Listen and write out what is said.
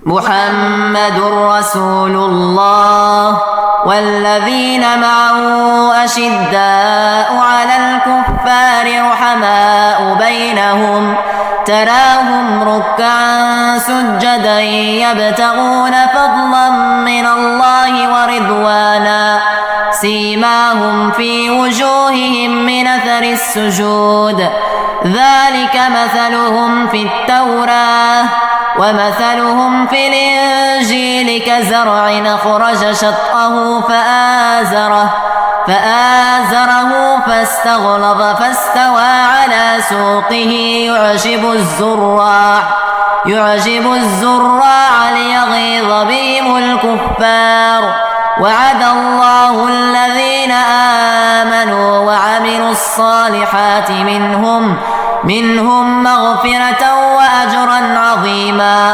محمد رسول الله والذين معه أشداء على الكفار رحماء بينهم تراهم ركعا سجدا يبتغون فضلا من الله ورضوانا سيماهم في وجوههم من أثر السجود ذلك مثلهم في التوراة ومثلهم في الإنجيل كزرع أخرج شطأه فآزره فاستغلظ فاستوى على سوقه يعجب الزراع ليغيظ بهم الكفار وعد الله الذين آمنوا وعملوا الصالحات منهم مغفرة وأجرا عظيما